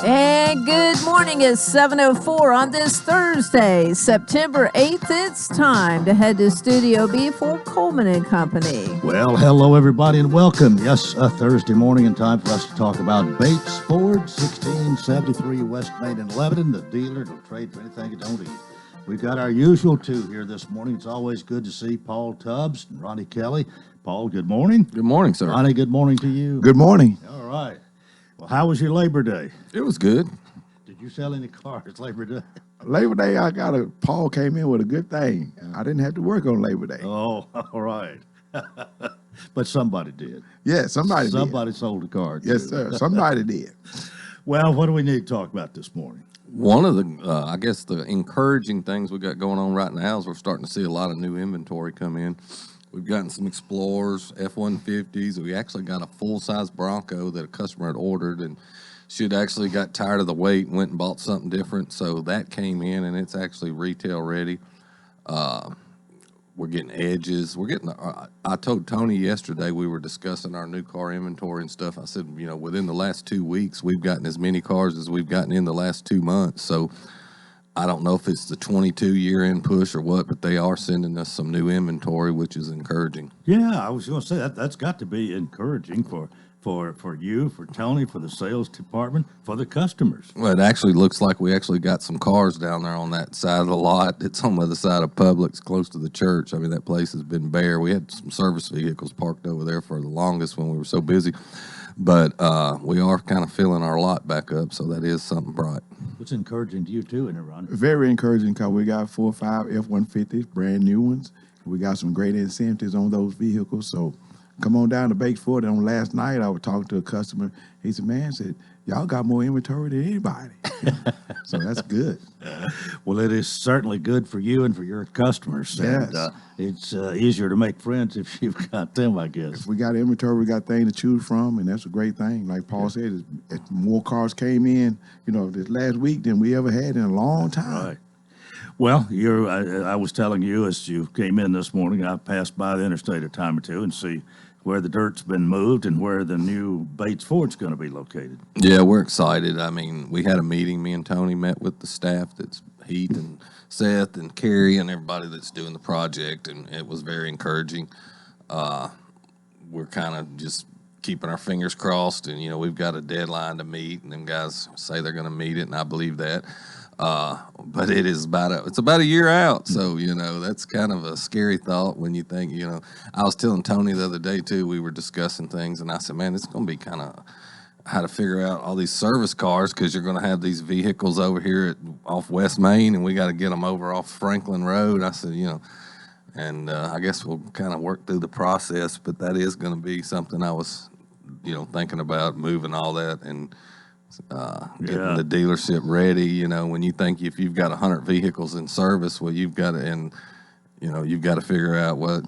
And good morning. It's 7:04 on this Thursday, September 8th. It's time to head to Studio B for Coleman and Company. Well, hello, everybody, and welcome. Yes, a Thursday morning and time for us to talk about Bates Ford, 1673 West Main in Lebanon, the dealer to trade for anything you don't eat. We've got our usual two here this morning. It's always good to see Paul Tubbs and Ronnie Kelly. Paul, good morning. Good morning, sir. Ronnie, good morning to you. Good morning. All right. Well, how was your Labor Day? It was good. Did you sell any cars Labor Day? Labor Day, Paul came in with a good thing. I didn't have to work on Labor Day. Oh, all right. But somebody did. Yeah, somebody sold a car. Yes, sir. Somebody did. Well, what do we need to talk about this morning? One of the, I guess, the encouraging things we got going on right now is we're starting to see a lot of new inventory come in. We've gotten some Explorers, F-150s. We actually got a full-size Bronco that a customer had ordered, and she had actually got tired of the wait and went and bought something different. So that came in, and it's actually retail ready. We're getting Edges. I told Tony yesterday, we were discussing our new car inventory and stuff. I said, you know, within the last 2 weeks, we've gotten as many cars as we've gotten in the last 2 months. So I don't know if it's the 22 year-end push or what, but they are sending us some new inventory, which is encouraging. Yeah, I was going to say that's got to be encouraging for you, for Tony, for the sales department, for the customers. Well, it actually looks like we actually got some cars down there on that side of the lot. It's on the other side of Publix, close to the church. I mean, that place has been bare. We had some service vehicles parked over there for the longest when we were so busy. But we are kind of filling our lot back up, so that is something bright. It's encouraging to you, too, isn't it, Ron? Very encouraging because we got 4 or 5 F-150s, brand new ones. We got some great incentives on those vehicles. So come on down to Bates Ford. And on last night, I was talking to a customer. He said, man, y'all got more inventory than anybody. So that's good. Well, it is certainly good for you and for your customers. Yes. And it's easier to make friends if you've got them, I guess. If we got inventory, we got things to choose from, and that's a great thing. Like Paul said, more cars came in, this last week than we ever had in a long time. Right. Well, I was telling you as you came in this morning, I passed by the interstate a time or two and see where the dirt's been moved and where the new Bates Ford's going to be located. Yeah, we're excited. I mean, we had a meeting. Me and Tony met with the staff. That's Heath and Seth and Carrie and everybody that's doing the project, and it was very encouraging. We're kind of just keeping our fingers crossed, and, we've got a deadline to meet, and them guys say they're going to meet it, and I believe that. But it's about a year out. So, that's kind of a scary thought when you think, I was telling Tony the other day too, we were discussing things and I said, man, it's going to be kind of how to figure out all these service cars. 'Cause you're going to have these vehicles over here off West Main and we got to get them over off Franklin Road. I said, and I guess we'll kind of work through the process, but that is going to be something I was, thinking about moving all that and, getting the dealership ready. When you think if you've got 100 vehicles in service, well, you've got to figure out what,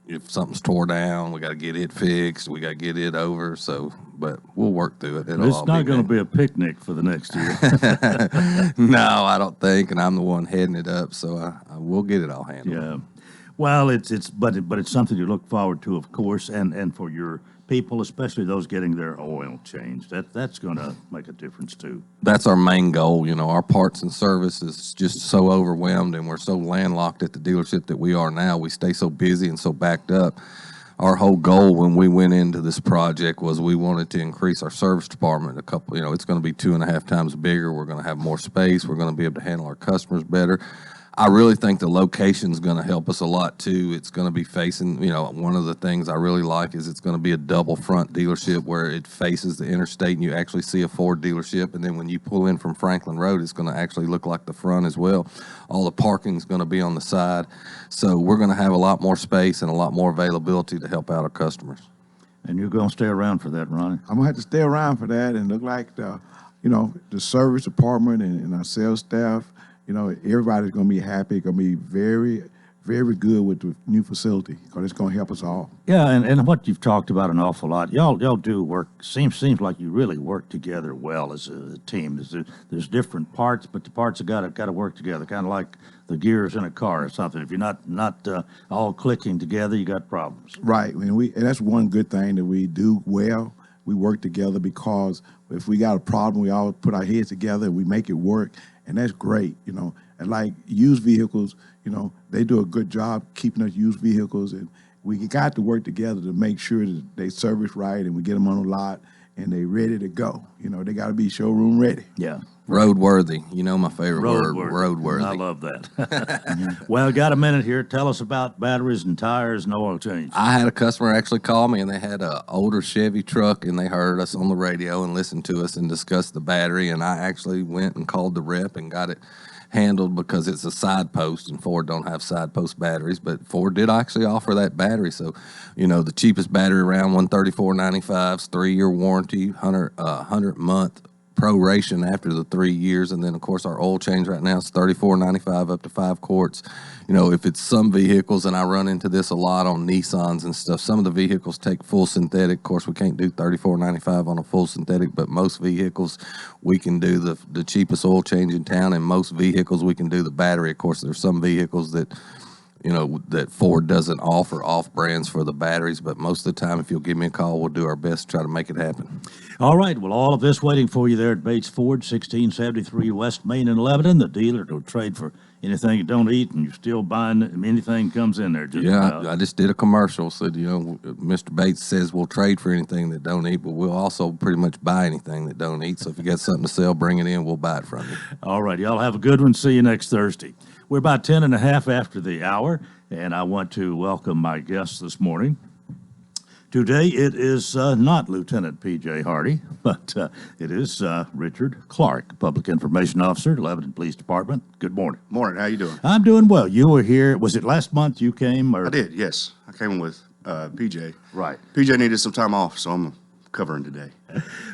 if something's tore down, we got to get it fixed, we got to get it over. So, but we'll work through it. It's not going to be a picnic for the next year. No, I don't think, and I'm the one heading it up, so I will get it all handled. Yeah. Well, but it's something to look forward to, of course, and for your people, especially those getting their oil changed. That's going to make a difference too. That's our main goal. Our parts and service is just so overwhelmed, and we're so landlocked at the dealership that we are now. We stay so busy and so backed up. Our whole goal when we went into this project was we wanted to increase our service department a couple. It's going to be 2.5 times bigger. We're going to have more space. We're going to be able to handle our customers better. I really think the location's going to help us a lot too. It's going to be facing, one of the things I really like is it's going to be a double front dealership where it faces the interstate and you actually see a Ford dealership. And then when you pull in from Franklin Road, it's going to actually look like the front as well. All the parking's going to be on the side. So we're going to have a lot more space and a lot more availability to help out our customers. And you're going to stay around for that, Ronnie? I'm going to have to stay around for that and look like the service department and our sales staff. Everybody's going to be happy. Going to be very, very good with the new facility because it's going to help us all. Yeah, and what you've talked about an awful lot, y'all do work. Seems like you really work together well as a team. There's different parts, but the parts have got to work together, kind of like the gears in a car or something. If you're not all clicking together, you got problems. Right, and that's one good thing that we do well. we work together, because if we got a problem, we all put our heads together and we make it work, and that's great, you know. And like used vehicles, you know, they do a good job keeping us used vehicles, and we got to work together to make sure that they service right and we get them on the lot and they ready to go. You know, they got to be showroom ready. Yeah. Roadworthy. You know my favorite word, Roadworthy. roadworthy. I love that. Well, got a minute here. Tell us about batteries and tires and oil change. I had a customer actually call me, and they had an older Chevy truck, and they heard us on the radio and listened to us and discussed the battery, and I actually went and called the rep and got it handled, because it's a side post, and Ford don't have side post batteries, but Ford did actually offer that battery. So, you know, the cheapest battery around, $134.95, 3-year warranty, 100-month proration after the 3 years, and then of course our oil change right now is $34.95 up to 5 quarts. You know, if it's some vehicles, and I run into this a lot on Nissans and stuff, some of the vehicles take full synthetic. Of course, we can't do $34.95 on a full synthetic, but most vehicles we can do the cheapest oil change in town, and most vehicles we can do the battery. Of course, there's some vehicles that, you know, that Ford doesn't offer off brands for the batteries, but most of the time, if you'll give me a call, we'll do our best to try to make it happen. All right. Well, all of this waiting for you there at Bates Ford, 1673 West Main in Lebanon. The dealer will trade for anything you don't eat, and you're still buying anything comes in there. Just Yeah, about. I just did a commercial. Said, you know, Mr. Bates says we'll trade for anything that don't eat, but we'll also pretty much buy anything that don't eat. So if you got something to sell, bring it in. We'll buy it from you. All right. Y'all have a good one. See you next Thursday. We're about 10 and a half after the hour, and I want to welcome my guests this morning. Today it is not Lieutenant P.J. Hardy, but it is Richard Clark, Public Information Officer, Lebanon Police Department. Good morning. Morning. How you doing? I'm doing well. You were here. Was it last month you came? Or? I did. Yes, I came with PJ. Right. PJ needed some time off, so I'm covering today.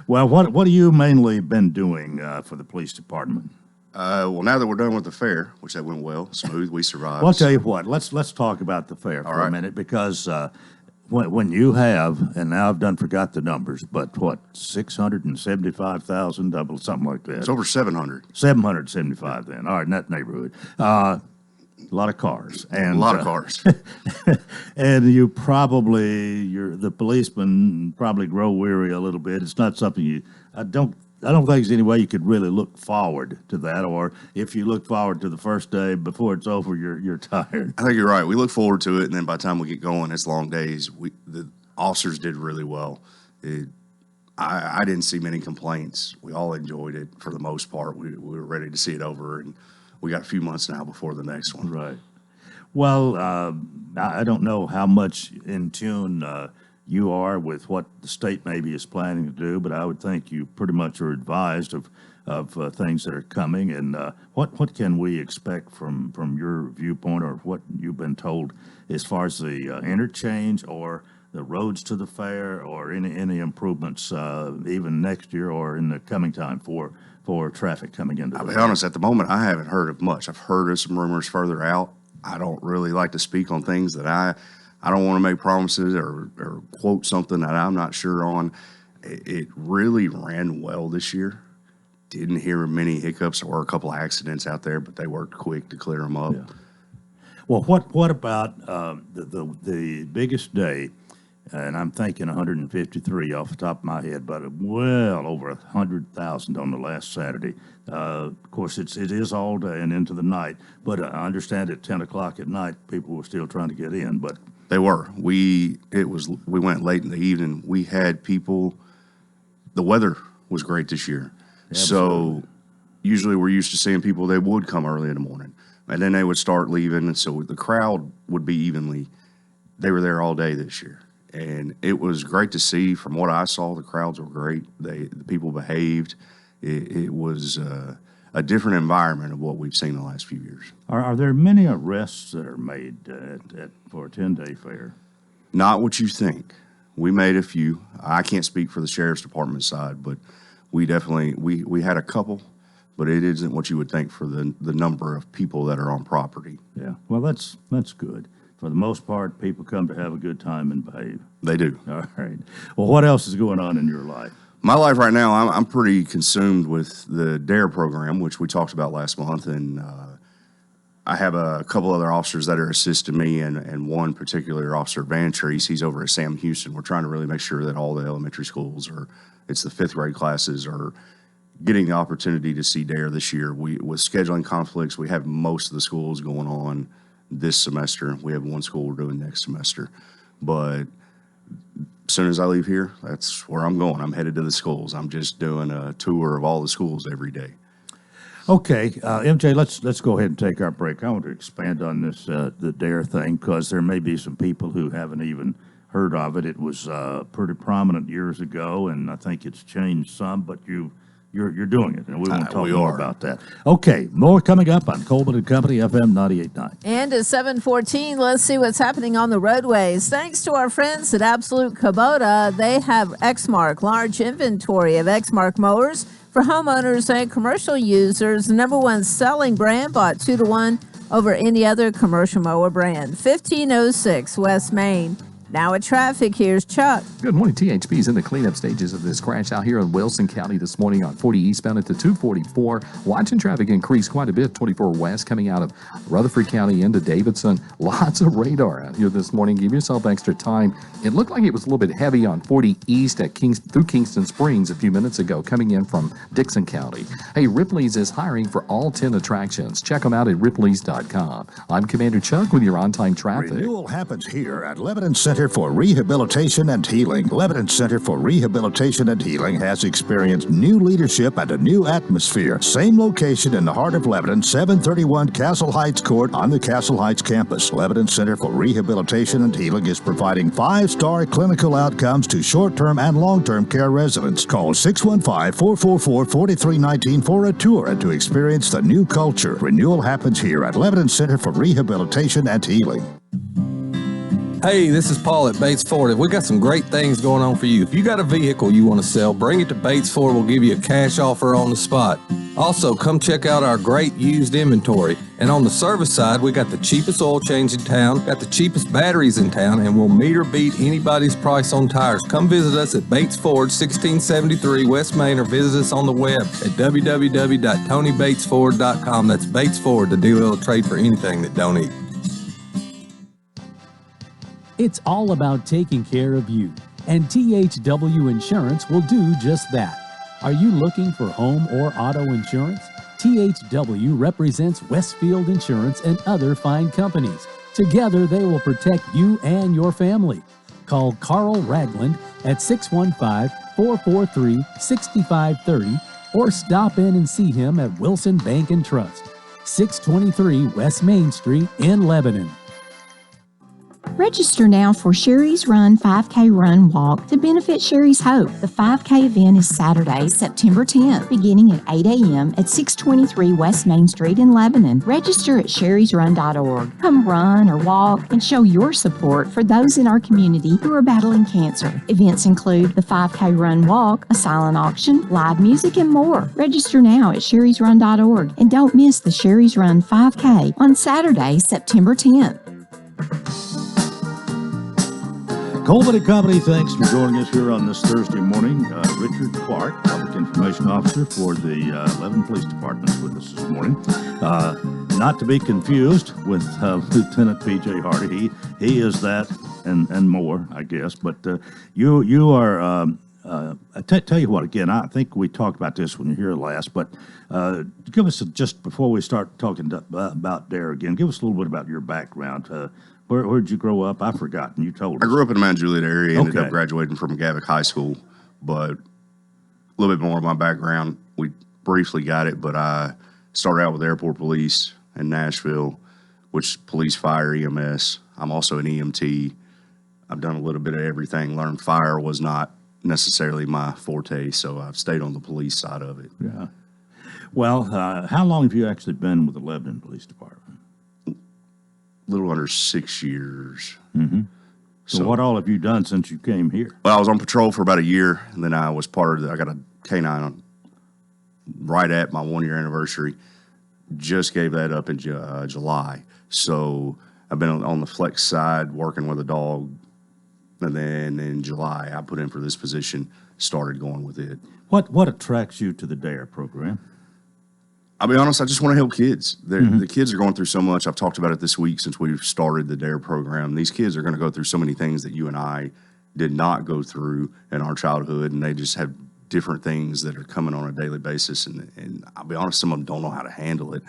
Well, what have you mainly been doing for the police department? Well, now that we're done with the fair, which that went well, smooth, we survived. Well, I'll tell you what. Let's talk about the fair for a minute, because when you have, and now I've forgot the numbers, but what, 675,000, double something like that. It's over 700. 775 then. All right, in that neighborhood. A lot of cars. And, A lot of cars. And you probably, the policemen probably grow weary a little bit. It's not something I don't think there's any way you could really look forward to that, or if you look forward to the first day before it's over, you're tired. I think you're right. We look forward to it, and then by the time we get going, it's long days. The officers did really well. I didn't see many complaints. We all enjoyed it for the most part. We were ready to see it over, and we got a few months now before the next one. Right. Well, I don't know how much in tune you are with what the state maybe is planning to do, but I would think you pretty much are advised of things that are coming. And what can we expect from your viewpoint, or what you've been told as far as the interchange or the roads to the fair, or any improvements even next year or in the coming time for traffic coming into the I'll be fair? honest, at the moment, I haven't heard of much. I've heard of some rumors further out. I don't really like to speak on things that I don't want to make promises or quote something that I'm not sure on. It really ran well this year. Didn't hear many hiccups. There were a couple of accidents out there, but they worked quick to clear them up. Yeah. Well, what about the biggest day? And I'm thinking 153 off the top of my head, but well over 100,000 on the last Saturday. Of course, it is all day and into the night, but I understand at 10 o'clock at night, people were still trying to get in. But They were. We went late in the evening. We had people. The weather was great this year, so usually we're used to seeing people. They would come early in the morning, and then they would start leaving, and so the crowd would be evenly. They were there all day this year. And it was great to see. From what I saw, the crowds were great. The people behaved. It was a different environment of what we've seen the last few years. are there many arrests that are made for a 10-day fair? Not what you think. We made a few. I can't speak for the sheriff's department side, but we definitely we had a couple. But it isn't what you would think for the number of people that are on property. Yeah. Well, that's good. For the most part, people come to have a good time and behave. They do. All right. Well, what else is going on in your life? My life right now, I'm pretty consumed with the DARE program, which we talked about last month, and I have a couple other officers that are assisting me, and one particular officer, Van Treese, he's over at Sam Houston. We're trying to really make sure that all the elementary schools, or it's the fifth grade classes, are getting the opportunity to see DARE this year. With scheduling conflicts, we have most of the schools going on this semester. We have one school we're doing next semester. But as soon as I leave here, that's where I'm going. I'm headed to the schools. I'm just doing a tour of all the schools every day. Okay, MJ, let's go ahead and take our break. I want to expand on this the DARE thing, because there may be some people who haven't even heard of it. It was pretty prominent years ago, and I think it's changed some. But you're doing it, and we want to talk more about that. Okay, more coming up on Coleman and Company, FM 98.9. And at 7:14, let's see what's happening on the roadways. Thanks to our friends at Absolute Kubota, they have Exmark, large inventory of Exmark mowers for homeowners and commercial users. The #1 selling brand, bought 2-to-1 over any other commercial mower brand. 1506 West Main. Now at traffic, here's Chuck. Good morning. THP's in the cleanup stages of this crash out here in Wilson County this morning on 40 eastbound at the 244. Watching traffic increase quite a bit, 24 west coming out of Rutherford County into Davidson. Lots of radar out here this morning. Give yourself extra time. It looked like it was a little bit heavy on 40 east at through Kingston Springs a few minutes ago, coming in from Dixon County. Hey, Ripley's is hiring for all 10 attractions. Check them out at ripleys.com. I'm Commander Chuck with your on-time traffic. Renewal happens here at Lebanon Center for Rehabilitation and Healing. Lebanon Center for Rehabilitation and Healing has experienced new leadership and a new atmosphere. Same location in the heart of Lebanon, 731 Castle Heights Court on the Castle Heights campus. Lebanon Center for Rehabilitation and Healing is providing 5-star clinical outcomes to short-term and long-term care residents. Call 615-444-4319 for a tour and to experience the new culture. Renewal happens here at Lebanon Center for Rehabilitation and Healing. Hey, this is Paul at Bates Ford. We got some great things going on for you. If you got a vehicle you want to sell, bring it to Bates Ford. We'll give you a cash offer on the spot. Also, come check out our great used inventory. And on the service side, we got the cheapest oil change in town, got the cheapest batteries in town, and we'll meet or beat anybody's price on tires. Come visit us at Bates Ford, 1673 West Main, or visit us on the web at www.tonybatesford.com. That's Bates Ford, the dealer of trade for anything that don't eat. It's all about taking care of you, and THW Insurance will do just that. Are you looking for home or auto insurance? THW represents Westfield Insurance and other fine companies. Together, they will protect you and your family. Call Carl Ragland at 615-443-6530 or stop in and see him at Wilson Bank and Trust, 623 West Main Street in Lebanon. Register now for Sherry's Run 5K Run Walk to benefit Sherry's Hope. The 5K event is Saturday, September 10th, beginning at 8 a.m. at 623 West Main Street in Lebanon. Register at sherrysrun.org. Come run or walk and show your support for those in our community who are battling cancer. Events include the 5K Run Walk, a silent auction, live music, and more. Register now at sherrysrun.org and don't miss the Sherry's Run 5K on Saturday, September 10th. Coleman and Company, thanks for joining us here on this Thursday morning. Richard Clark, Public Information Officer for the Lebanon Police Department, is with us this morning. Not to be confused with Lieutenant P.J. Hardy. He is that and more, I guess. But you are, tell you what, again, I think we talked about this when you were here last, but give us, just before we start talking about DARE again, give us a little bit about your background. Where'd you grow up? I've forgotten. You told us. I grew up in the Mount Juliet area, ended Okay. up graduating from Gavick High School, but a little bit more of my background. We briefly got it, but I started out with airport police in Nashville, which is police, fire, EMS. I'm also an EMT. I've done a little bit of everything. Learned fire was not necessarily my forte, so I've stayed on the police side of it. Yeah. Well, how long have you actually been with the Lebanon Police Department? Little under 6 years. Mm-hmm. So what all have you done since you came here? Well, I was on patrol for about a year, and then I was part of I got a K-9 right at my 1-year anniversary. Just gave that up in July. So I've been on the flex side working with a dog, and then in July I put in for this position, started going with it. What attracts you to the DARE program? I'll be honest, I just want to help kids. The kids are going through so much. I've talked about it this week since we've started the DARE program. These kids are going to go through so many things that you and I did not go through in our childhood, and they just have different things that are coming on a daily basis. And I'll be honest, some of them don't know how to handle it.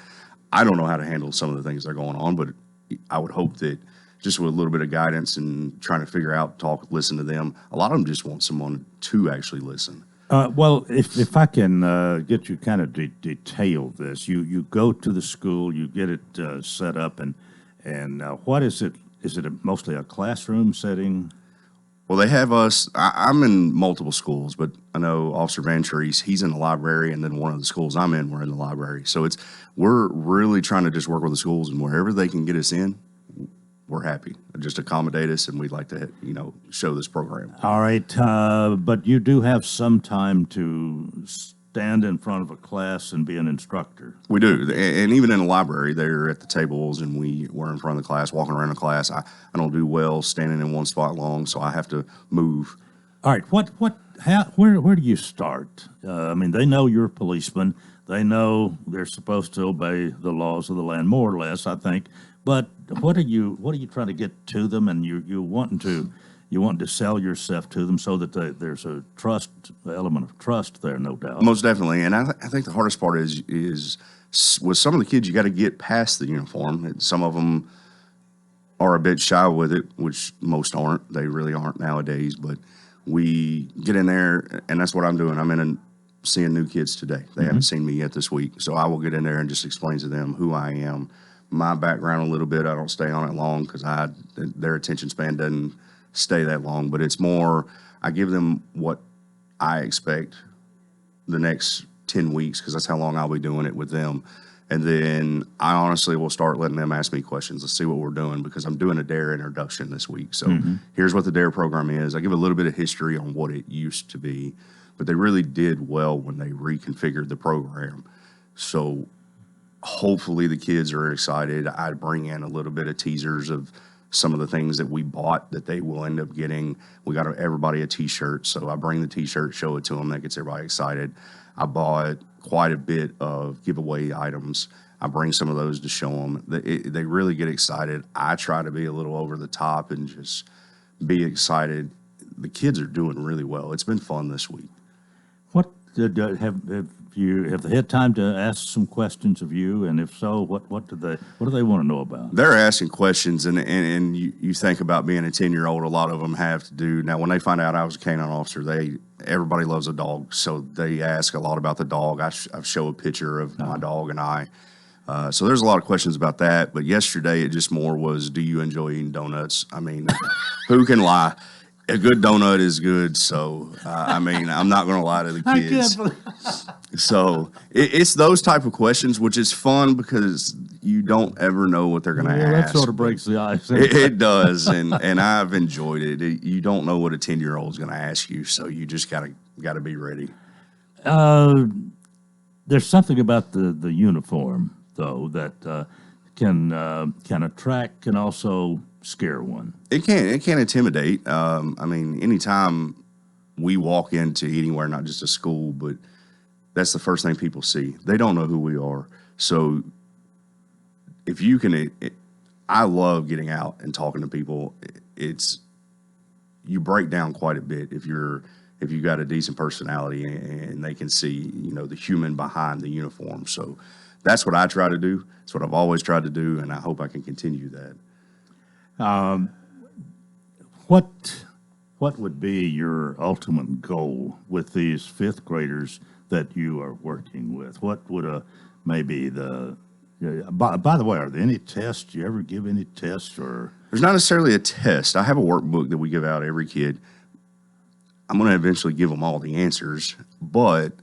I don't know how to handle some of the things that are going on, but I would hope that just with a little bit of guidance and trying to figure out, talk, listen to them, a lot of them just want someone to actually listen. Well, if I can get you kind of detail this, you go to the school, you get it set up, and what is it? Is it mostly a classroom setting? Well, they have us. I'm in multiple schools, but I know Officer Van Treese, he's in the library, and then one of the schools I'm in, we're in the library. So we're really trying to just work with the schools, and wherever they can get us in, we're happy. Just accommodate us, and we'd like to, show this program. All right, but you do have some time to stand in front of a class and be an instructor. We do, and even in the library, they're at the tables, and we're in front of the class, walking around the class. I don't do well standing in one spot long, so I have to move. All right, where do you start? I mean, they know you're a policeman. They know they're supposed to obey the laws of the land, more or less, I think. But what are you trying to get to them, and you wanting to sell yourself to them so that there's a element of trust there, no doubt. Most definitely, and I think the hardest part is with some of the kids, you got to get past the uniform. And some of them are a bit shy with it, which most aren't. They really aren't nowadays. But we get in there, and that's what I'm doing. I'm in and seeing new kids today. They haven't seen me yet this week, so I will get in there and just explain to them who I am, my background a little bit. I don't stay on it long because their attention span doesn't stay that long, but it's more, I give them what I expect the next 10 weeks because that's how long I'll be doing it with them. And then I honestly will start letting them ask me questions. Let's see what we're doing because I'm doing a DARE introduction this week. So here's what the DARE program is. I give a little bit of history on what it used to be, but they really did well when they reconfigured the program. So hopefully the kids are excited. I bring in a little bit of teasers of some of the things that we bought that they will end up getting. We got everybody a T-shirt, so I bring the T-shirt, show it to them. That gets everybody excited. I bought quite a bit of giveaway items. I bring some of those to show them. They really get excited. I try to be a little over the top and just be excited. The kids are doing really well. It's been fun this week. What have they had time to ask some questions of you? And if so, what do they want to know about? They're asking questions, and you think about being a 10-year-old. A lot of them have to do now. When they find out I was a canine officer, everybody loves a dog, so they ask a lot about the dog. I show a picture of my dog and I. So there's a lot of questions about that. But yesterday, it just more was, do you enjoy eating donuts? I mean, who can lie? A good donut is good, so I'm not going to lie to the kids. So it's those type of questions, which is fun because you don't ever know what they're going to ask. That sort of breaks the ice. It does, and I've enjoyed it. You don't know what a 10-year-old is going to ask you, so you just got to be ready. There's something about the uniform, though, that can attract, can also scare one. It can intimidate. Anytime we walk into anywhere, not just a school, but that's the first thing people see. They don't know who we are. So if you can, I love getting out and talking to people. You break down quite a bit if you got a decent personality and they can see, the human behind the uniform. So that's what I try to do. It's what I've always tried to do, and I hope I can continue that. What would be your ultimate goal with these fifth graders that you are working with? What would maybe the by the way, are there any tests? Do you ever give any tests or? There's not necessarily a test. I have a workbook that we give out every kid. I'm going to eventually give them all the answers, but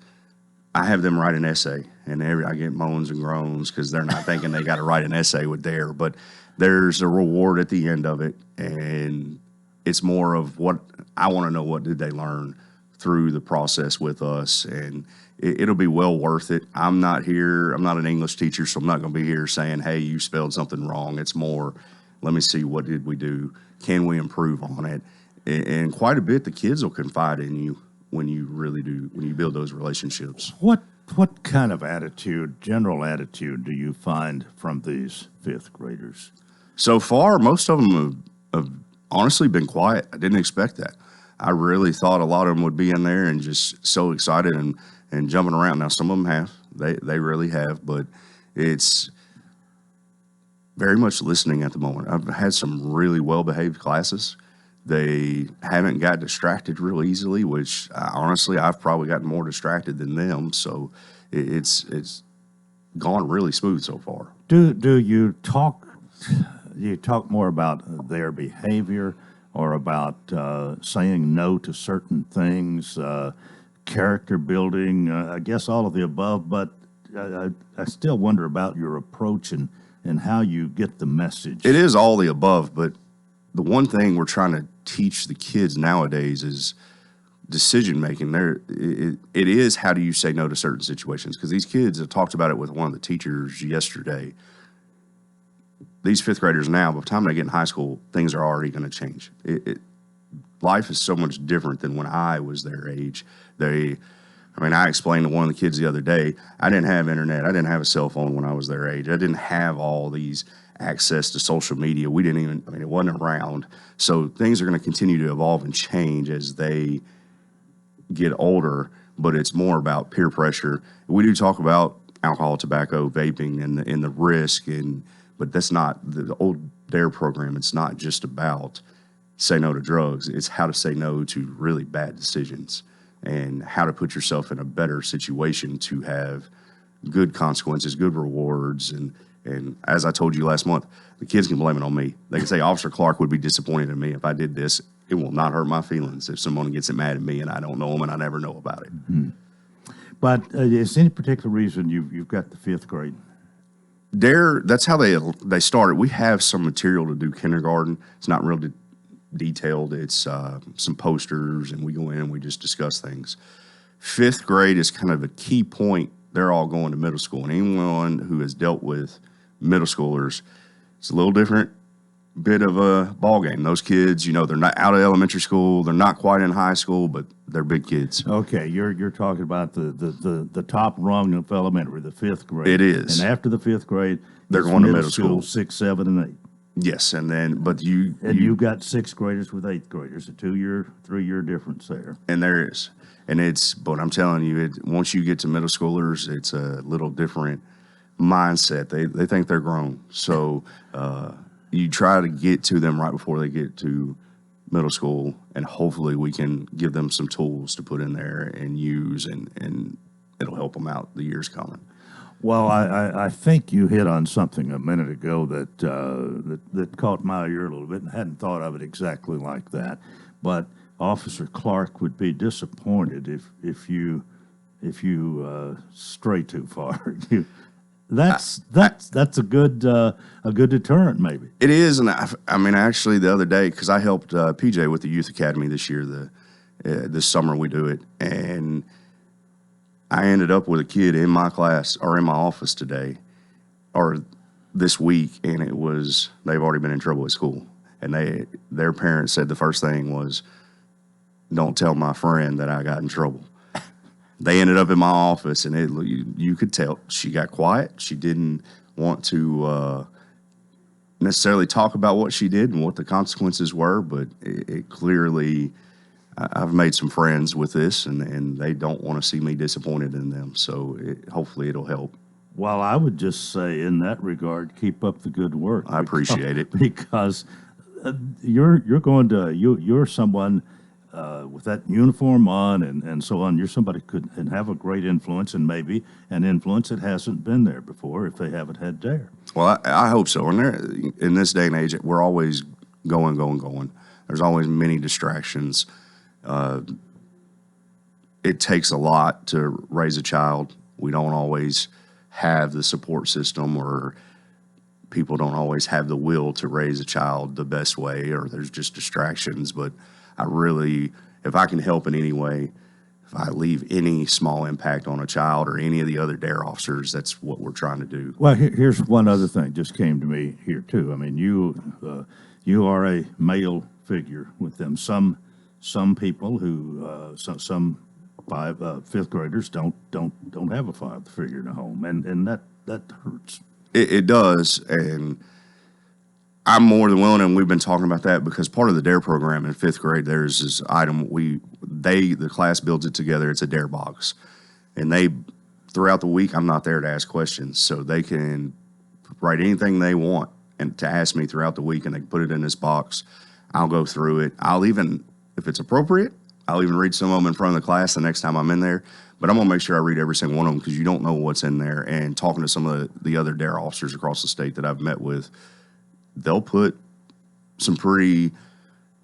I have them write an essay, and I get moans and groans because they're not thinking they got to write an essay with DARE, but there's a reward at the end of it, and it's more of what I want to know. What did they learn through the process with us? And it'll be well worth it. I'm not an English teacher, so I'm not going to be here saying, hey, you spelled something wrong. It's more, let me see, what did we do? Can we improve on it? And quite a bit, the kids will confide in you when you really do, when you build those relationships. What what kind of attitude, general attitude, do you find from these fifth graders? So far, most of them have honestly been quiet. I didn't expect that. I really thought a lot of them would be in there and just so excited and jumping around. Now, some of them have. They really have, but it's very much listening at the moment. I've had some really well-behaved classes. They haven't got distracted real easily, which honestly, I've probably gotten more distracted than them. So it's gone really smooth so far. Do you talk more about their behavior or about saying no to certain things, character building? I guess all of the above, but I still wonder about your approach and how you get the message. It is all the above, but the one thing we're trying to teach the kids nowadays is decision making. It is how do you say no to certain situations? Because these kids have talked about it with one of the teachers yesterday. These fifth graders now, by the time they get in high school, things are already going to change. Life is so much different than when I was their age. I explained to one of the kids the other day, I didn't have internet. I didn't have a cell phone when I was their age. I didn't have all these access to social media. We didn't even, it wasn't around. So things are going to continue to evolve and change as they get older, but it's more about peer pressure. We do talk about alcohol, tobacco, vaping, and the risk, but that's not the old DARE program. It's not just about say no to drugs. It's how to say no to really bad decisions and how to put yourself in a better situation to have good consequences, good rewards. And as I told you last month, the kids can blame it on me. They can say Officer Clark would be disappointed in me if I did this. It will not hurt my feelings if someone gets mad at me and I don't know them and I never know about it. Mm-hmm. But is any particular reason you've got the fifth grade? DARE, that's how they started. We have some material to do kindergarten. It's not real detailed. It's some posters, and we go in and we just discuss things. Fifth grade is kind of a key point. They're all going to middle school, and anyone who has dealt with middle schoolers, it's a little different bit of a ball game. Those kids, they're not out of elementary school, they're not quite in high school, but they're big kids. Okay, you're talking about the top rung of elementary, the fifth grade. It is. And after the fifth grade, they're going to middle school. 6, 7, and 8. Yes, and then you've got sixth graders with eighth graders, a 2-year, 3-year difference there. And there is, but I'm telling you, once you get to middle schoolers, it's a little different mindset. They think they're grown, so you try to get to them right before they get to middle school, and hopefully we can give them some tools to put in there and use, and it'll help them out the years coming. Well, I think you hit on something a minute ago that caught my ear a little bit, and hadn't thought of it exactly like that. But Officer Clark would be disappointed if you stray too far. That's a good deterrent, maybe. It is, and actually the other day, because I helped PJ with the Youth Academy this year. This summer we do it, and I ended up with a kid in my class or in my office today or this week, and they've already been in trouble at school. And their parents said the first thing was, don't tell my friend that I got in trouble. They ended up in my office, and you could tell she got quiet. She didn't want to necessarily talk about what she did and what the consequences were, but it clearly... I've made some friends with this, and they don't want to see me disappointed in them. So hopefully it'll help. Well, I would just say in that regard, keep up the good work. I appreciate it. Because you're someone with that uniform on and so on. You're somebody who could have a great influence, and maybe an influence that hasn't been there before if they haven't had DARE. Well, I hope so. And in this day and age, we're always going. There's always many distractions. It takes a lot to raise a child. We don't always have the support system, or people don't always have the will to raise a child the best way, or there's just distractions. But if I can help in any way, if I leave any small impact on a child or any of the other DARE officers, that's what we're trying to do. Well, here's one other thing just came to me here too. I mean, you are a male figure with them. Some people who, some fifth graders don't have a father figure in the home, and that hurts. It does, and I'm more than willing, and we've been talking about that because part of the DARE program in fifth grade, there's this item the class builds it together. It's a DARE box, and throughout the week, I'm not there to ask questions, so they can write anything they want and to ask me throughout the week, and they can put it in this box. I'll go through it. I'll even, if it's appropriate, I'll even read some of them in front of the class the next time I'm in there. But I'm going to make sure I read every single one of them because you don't know what's in there. And talking to some of the other DARE officers across the state that I've met with, they'll put some pretty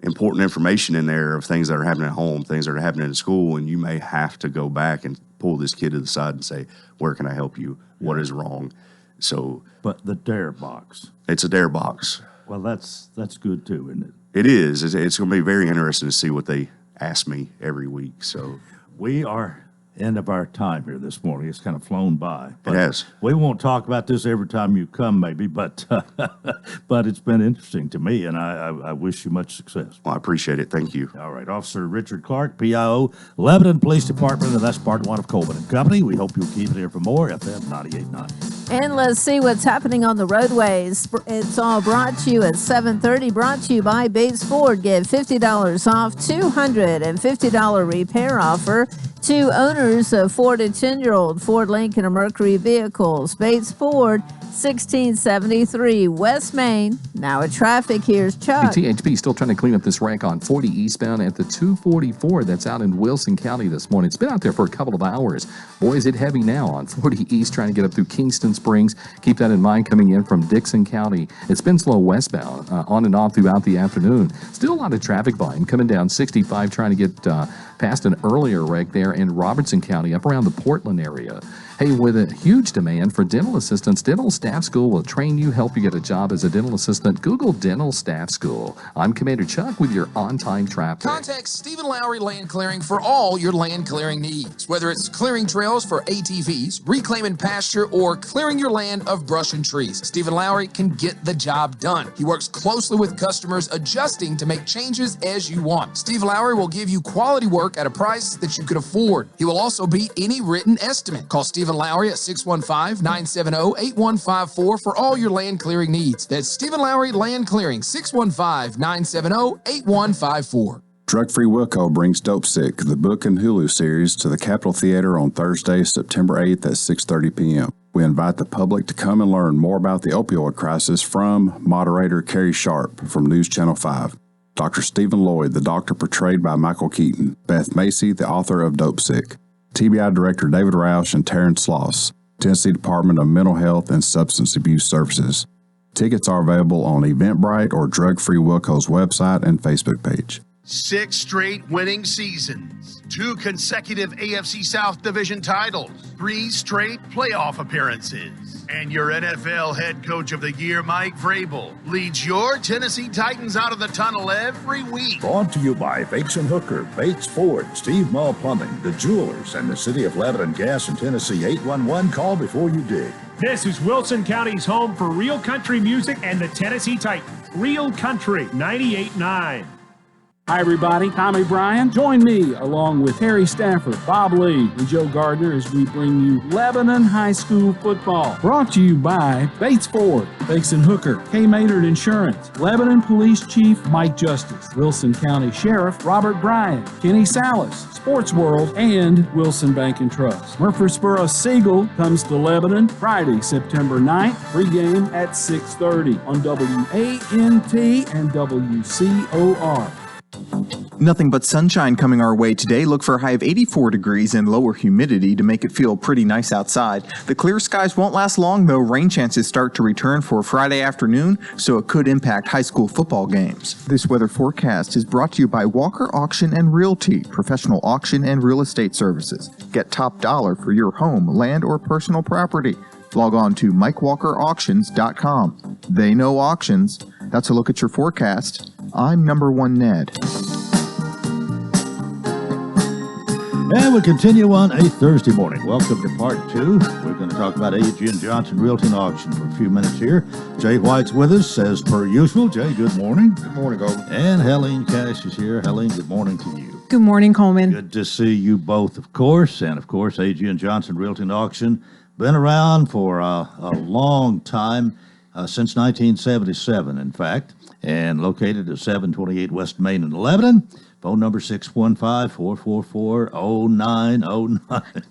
important information in there of things that are happening at home, things that are happening at school, and you may have to go back and pull this kid to the side and say, where can I help you? What is wrong? So, but the DARE box. It's a DARE box. Well, that's good too, isn't it? It is. It's going to be very interesting to see what they ask me every week. So we are end of our time here this morning. It's kind of flown by. It has. We won't talk about this every time you come, maybe, but but it's been interesting to me, and I wish you much success. Well, I appreciate it. Thank you. All right. Officer Richard Clark, PIO, Lebanon Police Department, and that's part one of Coleman and Company. We hope you'll keep it here for more. FM 98.9. And let's see what's happening on the roadways. It's all brought to you at 7:30. Brought to you by Bates Ford. Get $50 off, $250 repair offer to owners of 4 to 10-year-old Ford Lincoln or Mercury vehicles. Bates Ford, 1673 West Main. Now at traffic, here's Chuck. THP still trying to clean up this wreck on 40 eastbound at the 244 that's out in Wilson County this morning. It's been out there for a couple of hours. Boy, is it heavy now on 40 East trying to get up through Kingston Springs. Keep that in mind coming in from Dixon County. It's been slow westbound on and off throughout the afternoon. Still a lot of traffic volume coming down 65 trying to get past an earlier wreck there in Robertson County up around the Portland area. Hey, with a huge demand for dental assistants, Dental Staff School will train you, help you get a job as a dental assistant. Google Dental Staff School. I'm Commander Chuck with your on-time traffic. Contact Stephen Lowry Land Clearing for all your land clearing needs. Whether it's clearing trails for ATVs, reclaiming pasture, or clearing your land of brush and trees, Stephen Lowry can get the job done. He works closely with customers, adjusting to make changes as you want. Stephen Lowry will give you quality work at a price that you could afford. He will also beat any written estimate. Call Stephen Lowry at 615-970-8154 for all your land clearing needs. That's Stephen Lowry Land Clearing, 615-970-8154. Drug Free Wilco brings Dope Sick, the book and Hulu series, to the Capitol Theater on Thursday, September 8th at 6:30 p.m. We invite the public to come and learn more about the opioid crisis from moderator Carrie Sharp from News Channel 5. Dr. Stephen Lloyd, the doctor portrayed by Michael Keaton. Beth Macy, the author of Dope Sick. TBI Director David Roush and Terrence Sloss, Tennessee Department of Mental Health and Substance Abuse Services. Tickets are available on Eventbrite or Drug Free Wilco's website and Facebook page. 6 straight winning seasons, 2 consecutive AFC South Division titles, 3 straight playoff appearances. And your NFL head coach of the year, Mike Vrabel, leads your Tennessee Titans out of the tunnel every week. Brought to you by Bates & Hooker, Bates Ford, Steve Mull Plumbing, The Jewelers, and the City of Lebanon Gas in Tennessee. 811, call before you dig. This is Wilson County's home for real country music and the Tennessee Titans. Real Country 98.9. Hi, everybody. Tommy Bryan. Join me, along with Harry Stafford, Bob Lee, and Joe Gardner, as we bring you Lebanon High School football. Brought to you by Bates Ford, Bates & Hooker, K. Maynard Insurance, Lebanon Police Chief Mike Justice, Wilson County Sheriff Robert Bryan, Kenny Salas, Sports World, and Wilson Bank and Trust. Murfreesboro Siegel comes to Lebanon Friday, September 9th. Pregame at 6:30 on WANT and WCOR. Nothing but sunshine coming our way today. Look for a high of 84 degrees and lower humidity to make it feel pretty nice outside. The clear skies won't last long, though. Rain chances start to return for Friday afternoon, so it could impact high school football games. This weather forecast is brought to you by Walker Auction and Realty, professional auction and real estate services. Get top dollar for your home, land, or personal property. Log on to MikeWalkerAuctions.com. They know auctions. That's a look at your forecast. I'm number 1 Ned. And we continue on a Thursday morning. Welcome to part 2. We're going to talk about A.G. and Johnson Realty and Auction for a few minutes here. Jay White's with us as per usual. Jay, good morning. Good morning, Goldman. And Helene Cash is here. Helene, good morning to you. Good morning, Coleman. Good to see you both, of course. And, of course, A.G. and Johnson Realty and Auction. Been around for a long time, since 1977, in fact, and located at 728 West Main in Lebanon. Phone number 615-444-0909.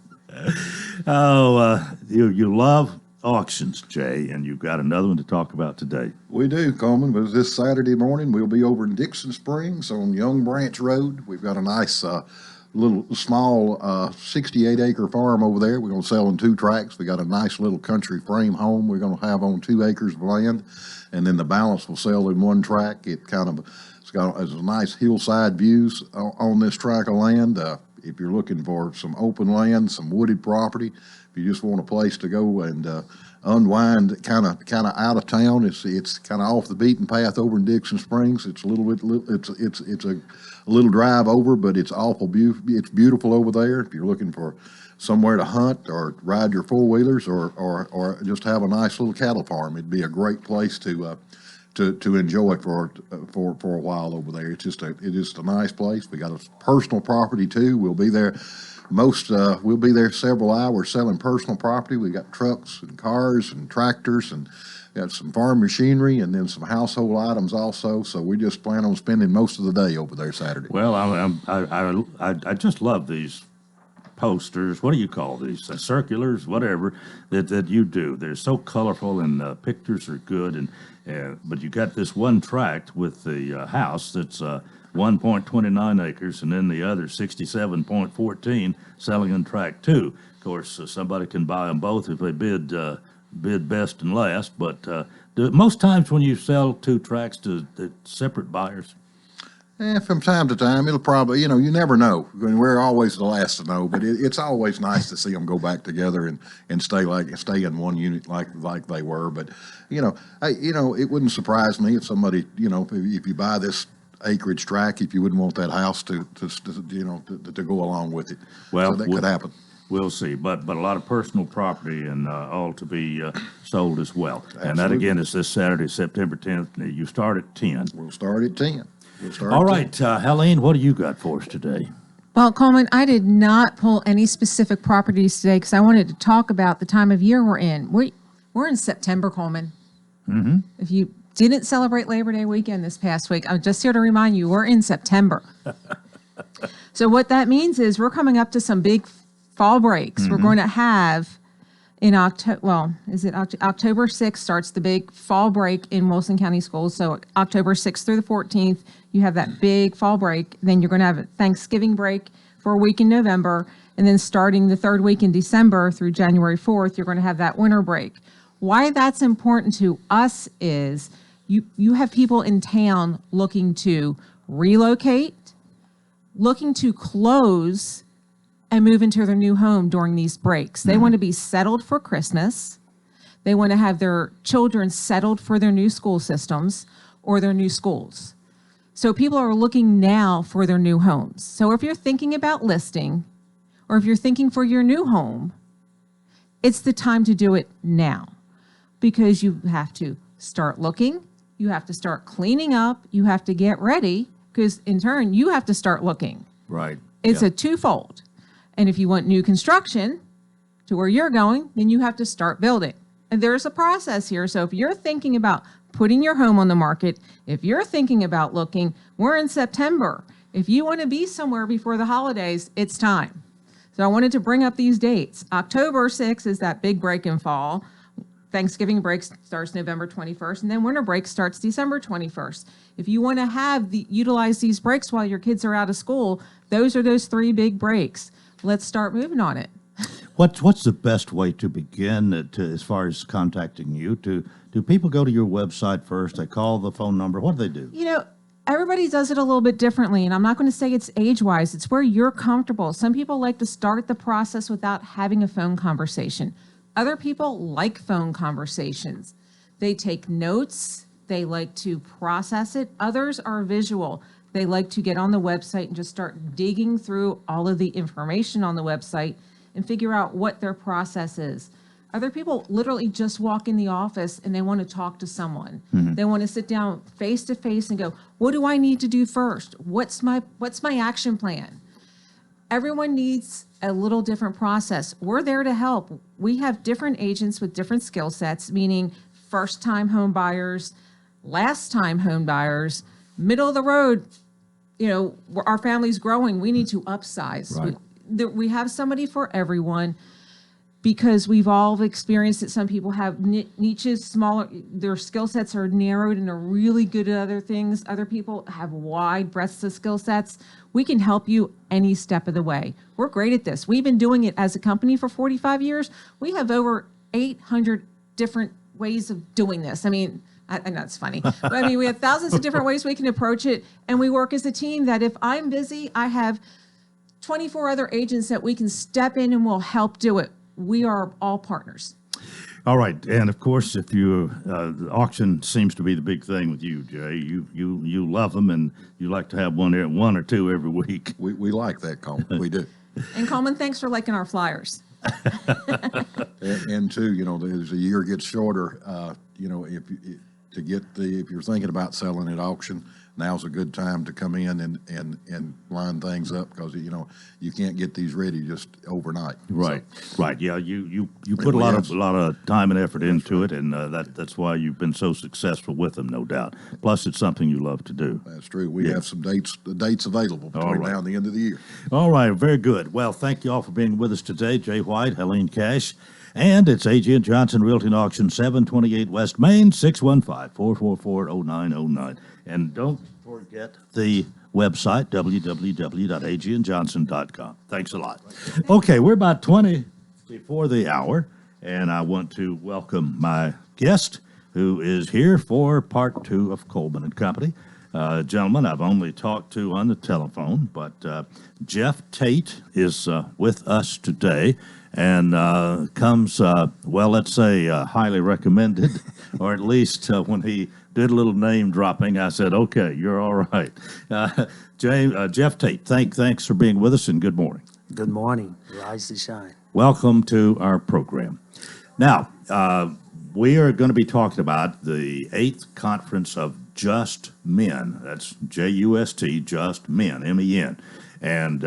You love auctions, Jay, and you've got another one to talk about today. We do, Coleman. But this Saturday morning, we'll be over in Dixon Springs on Young Branch Road. We've got a nice little small 68-acre farm over there. We're going to sell in 2 tracts. We got a nice little country frame home we're going to have on 2 acres of land, and then the balance will sell in 1 tract. It's a nice hillside views on this tract of land. If you're looking for some open land, some wooded property, if you just want a place to go and unwind, kind of out of town, it's kind of off the beaten path over in Dixon Springs. It's a little bit, it's a little drive over, but it's awful beautiful. It's beautiful over there. If you're looking for somewhere to hunt or ride your 4-wheelers or just have a nice little cattle farm, it'd be a great place to enjoy for a while over there. It's just a nice place. We got a personal property too. We'll be there several hours selling personal property. We got trucks and cars and tractors and got some farm machinery and then some household items also. So we just plan on spending most of the day over there Saturday. Well, I just love these posters. What do you call these? Circulars, whatever that you do. They're so colorful and pictures are good. And but you got this one tract with the house that's 1.29 acres, and then the other 67.14 selling in tract 2. Of course, somebody can buy them both if they bid best and last. But most times when you sell 2 tracts to separate buyers. From time to time, it'll probably, you never know. I mean, we're always the last to know, but it's always nice to see them go back together and stay in one unit like they were. But, it wouldn't surprise me if somebody, if you buy this acreage tract, if you wouldn't want that house to go along with it. Well, so that could happen. We'll see, but a lot of personal property and all to be sold as well. Absolutely. And that again is this Saturday, September 10th. You start at 10. We'll start at 10. All right, Helene, what do you got for us today? Well, Coleman, I did not pull any specific properties today because I wanted to talk about the time of year we're in. We're in September, Coleman. Mm-hmm. If you didn't celebrate Labor Day weekend this past week, I'm just here to remind you, we're in September. So what that means is we're coming up to some big fall breaks. We're going to have in October, October 6th starts the big fall break in Wilson County Schools. So October 6th through the 14th, you have that big fall break. Then you're going to have a Thanksgiving break for a week in November. And then starting the 3rd week in December through January 4th, you're going to have that winter break. Why that's important to us is you have people in town looking to relocate, looking to close, and move into their new home during these breaks. They want to be settled for Christmas. They want to have their children settled for their new school systems or their new schools. So people are looking now for their new homes. So if you're thinking about listing or if you're thinking for your new home, it's the time to do it now because you have to start looking. You have to start cleaning up. You have to get ready because in turn, you have to start looking. Right. It's a twofold. And if you want new construction to where you're going, then you have to start building. And there's a process here. So if you're thinking about putting your home on the market, if you're thinking about looking, we're in September. If you want to be somewhere before the holidays, it's time. So I wanted to bring up these dates. October 6th is that big break in fall. Thanksgiving break starts November 21st, and then winter break starts December 21st. If you want to utilize these breaks while your kids are out of school, those are those 3 big breaks. Let's start moving on it. What's the best way to begin as far as contacting you? Do people go to your website first? They call the phone number? What do they do? Everybody does it a little bit differently, and I'm not going to say it's age-wise. It's where you're comfortable. Some people like to start the process without having a phone conversation. Other people like phone conversations. They take notes. They like to process it. Others are visual. They like to get on the website and just start digging through all of the information on the website and figure out what their process is. Other people literally just walk in the office and they want to talk to someone. Mhm. They want to sit down face to face and go, what do I need to do first? What's my action plan? Everyone needs a little different process. We're there to help. We have different agents with different skill sets, meaning first-time home buyers, last-time home buyers, middle of the road, our family's growing. We need to upsize. Right. We have somebody for everyone because we've all experienced that some people have niches, smaller, their skill sets are narrowed and are really good at other things. Other people have wide breadths of skill sets. We can help you any step of the way. We're great at this. We've been doing it as a company for 45 years. We have over 800 different ways of doing this. I mean, I know it's funny, but I mean, we have thousands of different ways we can approach it. And we work as a team that if I'm busy, I have 24 other agents that we can step in and will help do it. We are all partners. All right, and of course, if you the auction seems to be the big thing with you, Jay. You love them, and you like to have one or two every week. We like that, Coleman. We do. And Coleman, thanks for liking our flyers. And too, as the year gets shorter, if you're thinking about selling at auction, now's a good time to come in and line things up because you can't get these ready just overnight. Right, right. Yeah, you put a lot of time and effort into it, and that's why you've been so successful with them, no doubt. Plus, it's something you love to do. That's true. We have some dates available between now and the end of the year. All right, very good. Well, thank you all for being with us today. Jay White, Helene Cash. And it's A.G. and Johnson Realty and Auction, 728 West Main, 615-444-0909. And don't forget the website, www.agandjohnson.com. Thanks a lot. Okay, we're about 20 before the hour, and I want to welcome my guest, who is here for part 2 of Coleman and Company. Gentlemen I've only talked to on the telephone, but Jeff Tate is with us today. And comes, let's say, highly recommended, or at least when he did a little name dropping, I said, okay, you're all right. Jeff Tate, thanks for being with us, and good morning. Good morning. Rise to shine. Welcome to our program. Now, we are going to be talking about the 8th Conference of Just Men. That's J-U-S-T, Just Men, M-E-N. And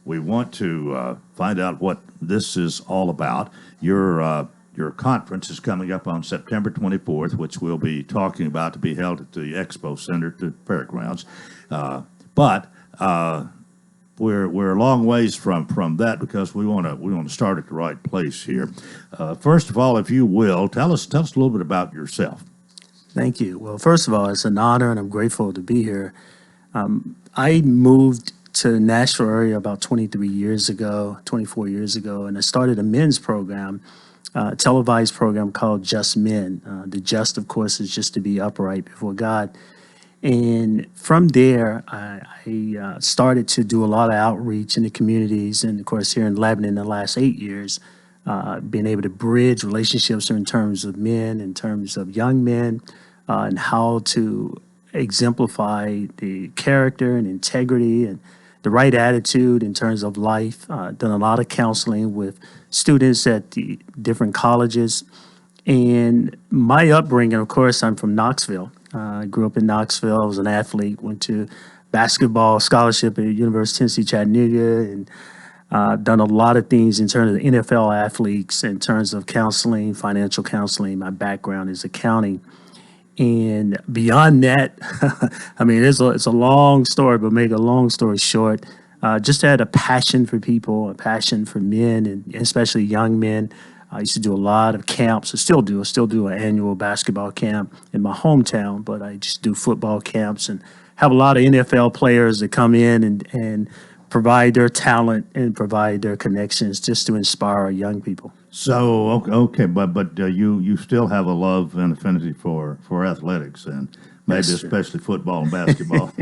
we want to find out what this is all about. Your conference is coming up on September 24th, which we'll be talking about to be held at the Expo Center at the Fairgrounds. But we're a long ways from that because we want to start at the right place here. First of all, if you will, tell us a little bit about yourself. Thank you. Well, first of all, it's an honor, and I'm grateful to be here. I moved to the Nashville area about 24 years ago, and I started a men's program, a televised program called Just Men. The just, of course, is just to be upright before God. And from there, I started to do a lot of outreach in the communities, and of course, here in Lebanon in the last 8 years, being able to bridge relationships in terms of men, in terms of young men, and how to exemplify the character and integrity and the right attitude in terms of life. Done a lot of counseling with students at the different colleges. And my upbringing, of course, I'm from Knoxville. I grew up in Knoxville. I was an athlete, went to basketball scholarship at University of Tennessee, Chattanooga, and done a lot of things in terms of NFL athletes, in terms of counseling, financial counseling. My background is accounting. And beyond that, I mean, it's a long story, but make a long story short, just had a passion for people, a passion for men, and especially young men. I used to do a lot of camps. I still do an annual basketball camp in my hometown, but I just do football camps and have a lot of NFL players that come in and provide their talent and provide their connections just to inspire our young people. So, okay, but you still have a love and affinity for athletics, and maybe especially football and basketball.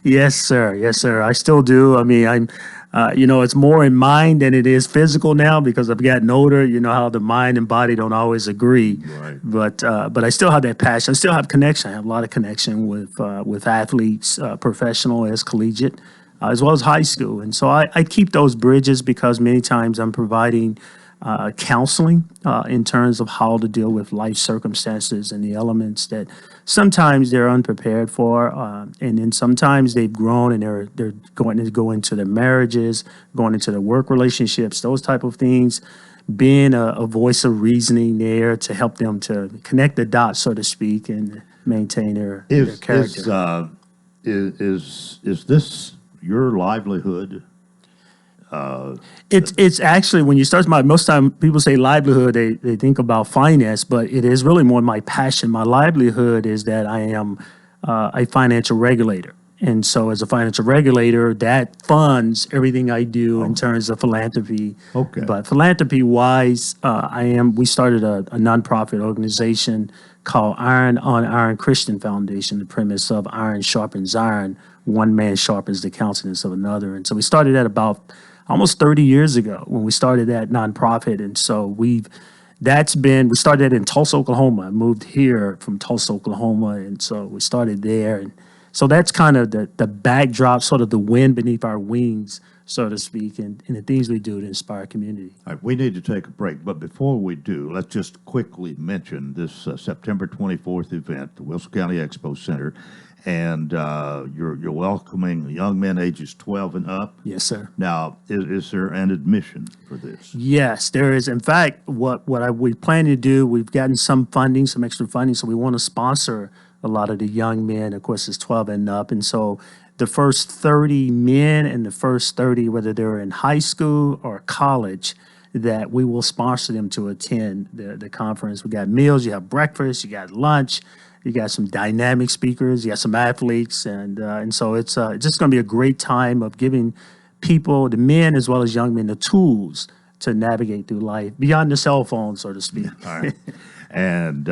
Yes, sir. Yes, sir. I still do. I mean, I'm, it's more in mind than it is physical now because I've gotten older. You know how the mind and body don't always agree. Right. But I still have that passion. I still have connection. I have a lot of connection with athletes, professional as collegiate, as well as high school. And so I keep those bridges because many times I'm providing counseling in terms of how to deal with life circumstances and the elements that sometimes they're unprepared for, and then sometimes they've grown and they're going to go into their marriages, going into their work relationships, those type of things. Being a voice of reasoning there to help them to connect the dots, so to speak, and maintain their character. Is this your livelihood? It's actually, when you start, most time people say livelihood, they think about finance, but it is really more my passion. My livelihood is that I am a financial regulator. And so as a financial regulator, that funds everything I do in terms of philanthropy. Okay. But philanthropy-wise, we started a nonprofit organization called Iron on Iron Christian Foundation. The premise of iron sharpens iron, one man sharpens the countenance of another. And so we started that about almost 30 years ago when we started that nonprofit. And so we started that in Tulsa, Oklahoma. I moved here from Tulsa, Oklahoma. And so we started there. And so that's kind of the backdrop, sort of the wind beneath our wings, so to speak, and the things we do to inspire community. All right, we need to take a break, but before we do, let's just quickly mention this September 24th event, the Wilson County Expo Center, and you're welcoming young men ages 12 and up. Yes, sir. Now, is there an admission for this? Yes, there is. In fact, we plan to do, we've gotten some funding, some extra funding, so we want to sponsor a lot of the young men. Of course, it's 12 and up, and so the first 30 men and the first 30, whether they're in high school or college, that we will sponsor them to attend the conference. We got meals, you have breakfast, you got lunch, you got some dynamic speakers, you got some athletes, and so it's just going to be a great time of giving people, the men as well as young men, the tools to navigate through life beyond the cell phone, so to speak. All right. And,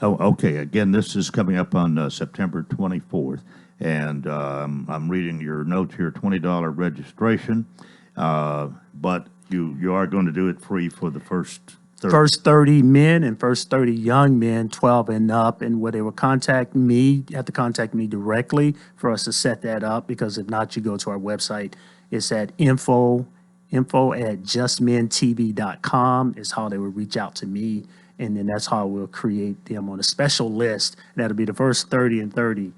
okay, again, this is coming up on September 24th. And I'm reading your notes here, $20 registration, but you are going to do it free for the first 30. First 30 men and first 30 young men, 12 and up, and where they will contact me, you have to contact me directly for us to set that up, because if not, you go to our website. It's at info@justmentv.com is how they will reach out to me, and then that's how we'll create them on a special list. That'll be the first 30 and 30.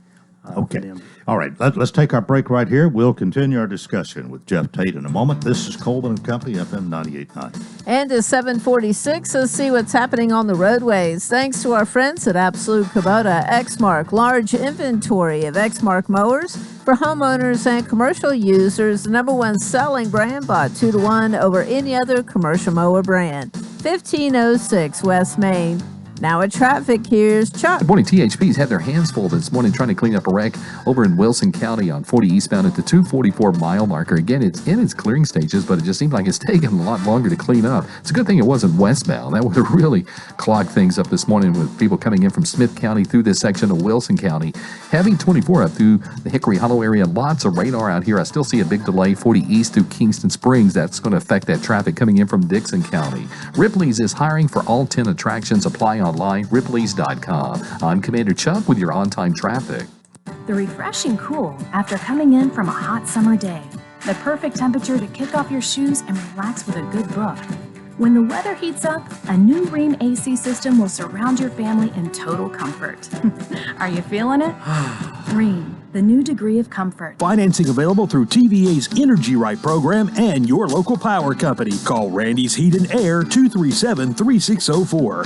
Okay. All right. Let's take our break right here. We'll continue our discussion with Jeff Tate in a moment. This is Coleman and Company, FM 98.9. And it's 7:46. Let's see what's happening on the roadways. Thanks to our friends at Absolute Kubota, Exmark, large inventory of Exmark mowers for homeowners and commercial users. The #1 selling brand, bought 2-to-1 over any other commercial mower brand. 1506 West Main. Now at traffic, here's Chuck. Good morning. THP's had their hands full this morning trying to clean up a wreck over in Wilson County on 40 eastbound at the 244-mile marker. Again, it's in its clearing stages, but it just seems like it's taken a lot longer to clean up. It's a good thing it wasn't westbound. That would have really clogged things up this morning with people coming in from Smith County through this section of Wilson County. Heavy 24 up through the Hickory Hollow area. Lots of radar out here. I still see a big delay 40 east through Kingston Springs. That's going to affect that traffic coming in from Dixon County. Ripley's is hiring for all 10 attractions. Apply online, Ripley's.com. I'm Commander Chuck with your on-time traffic. The refreshing cool after coming in from a hot summer day. The perfect temperature to kick off your shoes and relax with a good book. When the weather heats up, a new Rheem AC system will surround your family in total comfort. Are you feeling it? Rheem, the new degree of comfort. Financing available through TVA's Energy Right program and your local power company. Call Randy's Heat and Air 237-3604.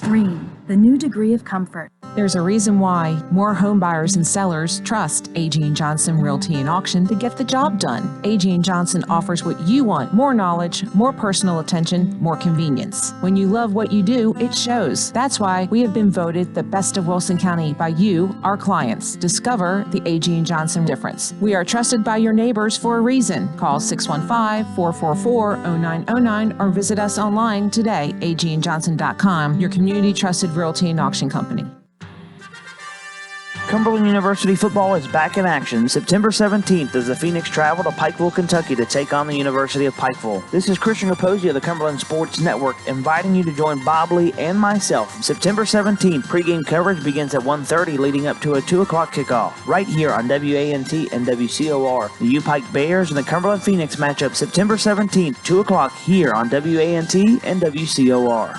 Rheem, the new degree of comfort. There's a reason why more home buyers and sellers trust A.G. & Johnson Realty and Auction to get the job done. A.G. & Johnson offers what you want: more knowledge, more personal attention, more convenience. When you love what you do, it shows. That's why we have been voted the best of Wilson County by you, our clients. Discover the A.G. & Johnson difference. We are trusted by your neighbors for a reason. Call 615-444-0909 or visit us online today, agandjohnson.com, your community trusted realty and auction company. Cumberland University football is back in action September 17th as the Phoenix travel to Pikeville, Kentucky to take on the University of Pikeville. This is Christian Raposi of the Cumberland Sports Network inviting you to join Bob Lee and myself. September 17th, pregame coverage begins at 1:30 leading up to a 2 o'clock kickoff right here on WANT and WCOR. The U-Pike Bears and the Cumberland Phoenix matchup September 17th, 2 o'clock here on WANT and WCOR.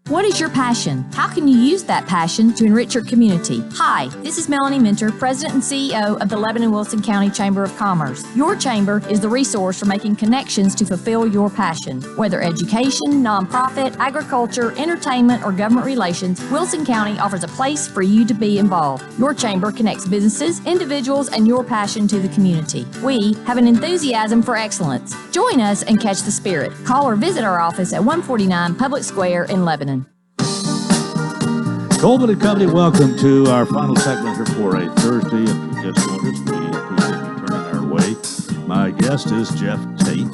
What is your passion? How can you use that passion to enrich your community? Hi, this is Melanie Minter, President and CEO of the Lebanon-Wilson County Chamber of Commerce. Your chamber is the resource for making connections to fulfill your passion. Whether education, nonprofit, agriculture, entertainment, or government relations, Wilson County offers a place for you to be involved. Your chamber connects businesses, individuals, and your passion to the community. We have an enthusiasm for excellence. Join us and catch the spirit. Call or visit our office at 149 Public Square in Lebanon. Coleman and Company, welcome to our final segment here for a Thursday. If you just joined us, we appreciate you turning our way. My guest is Jeff Tate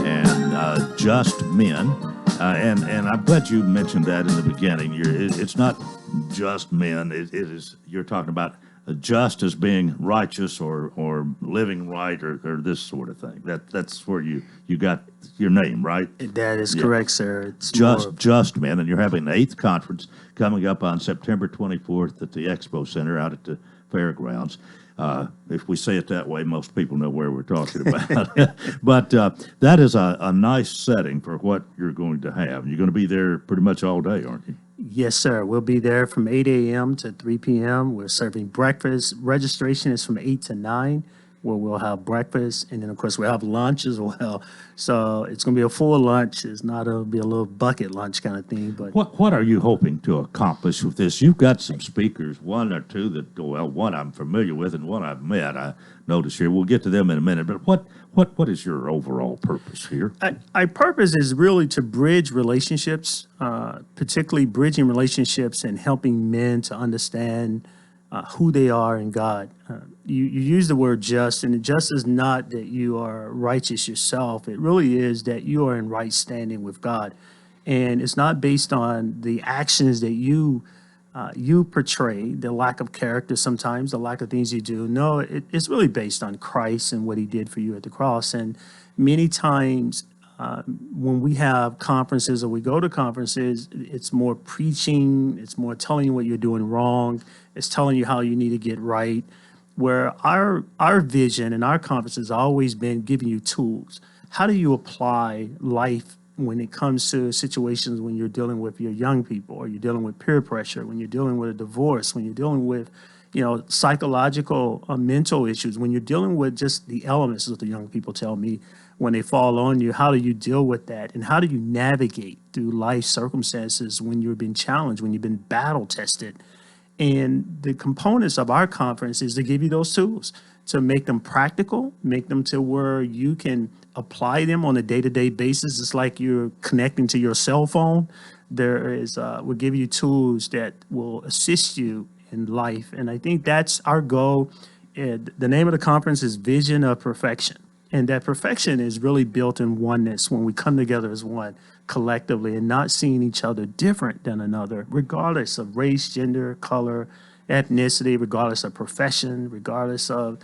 and Just Men. And I'm glad you mentioned that in the beginning. It's not just men. It is, you're talking about just as being righteous or living right or this sort of thing. That's where you got your name, right? That is correct, sir. It's Just Men, and you're having the 8th conference coming up on September 24th at the Expo Center out at the fairgrounds. If we say it that way, most people know where we're talking about. But that is a nice setting for what you're going to have. You're going to be there pretty much all day, aren't you? Yes, sir. We'll be there from 8 a.m. to 3 p.m. We're serving breakfast. Registration is from 8 to 9, where we'll have breakfast. And then, of course, we'll have lunch as well. So it's going to be a full lunch. It's not going to be a little bucket lunch kind of thing. But What are you hoping to accomplish with this? You've got some speakers, one or two that, well, one I'm familiar with and one I've met, I notice here. We'll get to them in a minute. But what is your overall purpose here? Our purpose is really to bridge relationships, particularly bridging relationships and helping men to understand who they are in God. You use the word just, and just is not that you are righteous yourself. It really is that you are in right standing with God. And it's not based on the actions that you portray, the lack of character sometimes, the lack of things you do. No, it's really based on Christ and what he did for you at the cross. And many times when we have conferences or we go to conferences, it's more preaching, it's more telling you what you're doing wrong, it's telling you how you need to get right, where our vision and our conference has always been giving you tools. How do you apply life when it comes to situations when you're dealing with your young people, or you're dealing with peer pressure, when you're dealing with a divorce, when you're dealing with, psychological, mental issues, when you're dealing with just the elements, as the young people tell me, when they fall on you, how do you deal with that? And how do you navigate through life circumstances when you've been challenged, when you've been battle tested? And the components of our conference is to give you those tools, to make them practical, make them to where you can apply them on a day-to-day basis. It's like you're connecting to your cell phone. We'll give you tools that will assist you in life. And I think that's our goal. The name of the conference is Vision of Perfection. And that perfection is really built in oneness when we come together as one collectively and not seeing each other different than another, regardless of race, gender, color, ethnicity, regardless of profession, regardless of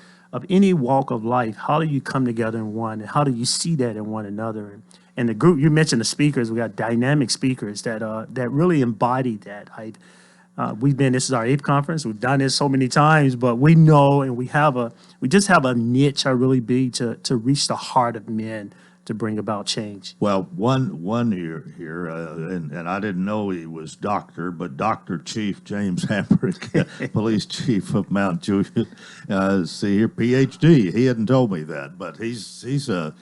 any walk of life. How do you come together in one? And how do you see that in one another? And the group, you mentioned the speakers, we got dynamic speakers that really embody that. This is our 8th conference. We've done this so many times, but we know, and we just have a niche, to reach the heart of men to bring about change. Well, one here, and I didn't know he was doctor, but Dr. Chief James Hambrick, police chief of Mount Juliet, see here, PhD. He hadn't told me that, but he's a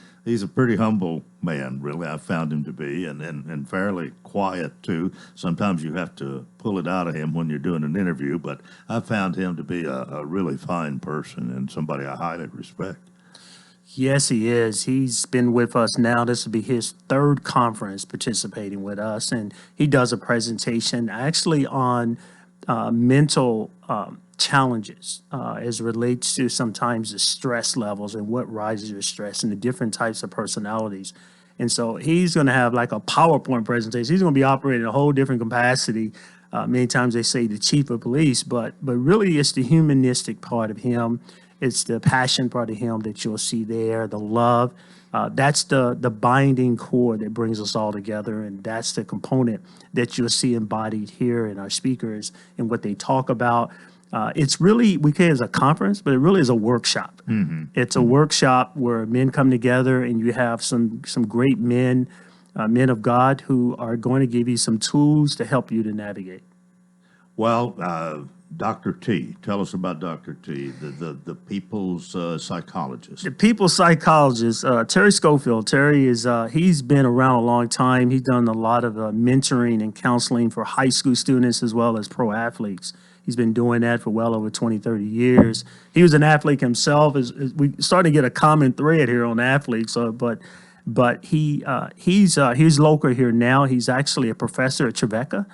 pretty humble man, really. I found him to be, and fairly quiet too. Sometimes you have to pull it out of him when you're doing an interview, but I found him to be a really fine person and somebody I highly respect. Yes, he is. He's been with us now. This will be his 3rd conference participating with us, and he does a presentation actually on mental challenges as it relates to sometimes the stress levels and what rises your stress and the different types of personalities. And so he's going to have like a PowerPoint presentation. He's going to be operating a whole different capacity Many times they say the chief of police, but really it's the humanistic part of him. It's the passion part of him that you'll see there, the love. That's the binding cord that brings us all together, and that's the component that you'll see embodied here in our speakers and what they talk about. It's really, we say it's a conference, but it really is a workshop. It's a workshop where men come together, and you have some great men, men of God, who are going to give you some tools to help you to navigate. Well, Dr. T, tell us about Dr. T, the people's psychologist. The people's psychologist, Terry Schofield. Terry is, he's been around a long time. He's done a lot of mentoring and counseling for high school students as well as pro athletes. He's been doing that for well over 20, 30 years. He was an athlete himself. We starting to get a common thread here on athletes, but he's local here now. He's actually a professor at Trevecca.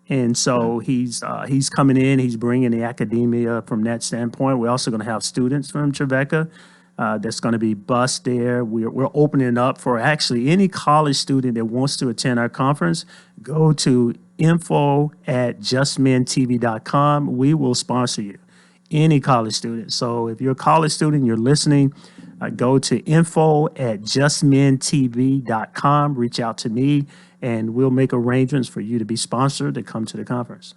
And so he's coming in, he's bringing the academia from that standpoint. We're also going to have students from Trevecca that's going to be bused there. We're opening up for actually any college student that wants to attend our conference. Go to info@justmentv.com. We will sponsor you, any college student. So if you're a college student, you're listening, go to info@justmentv.com. Reach out to me, and we'll make arrangements for you to be sponsored to come to the conference.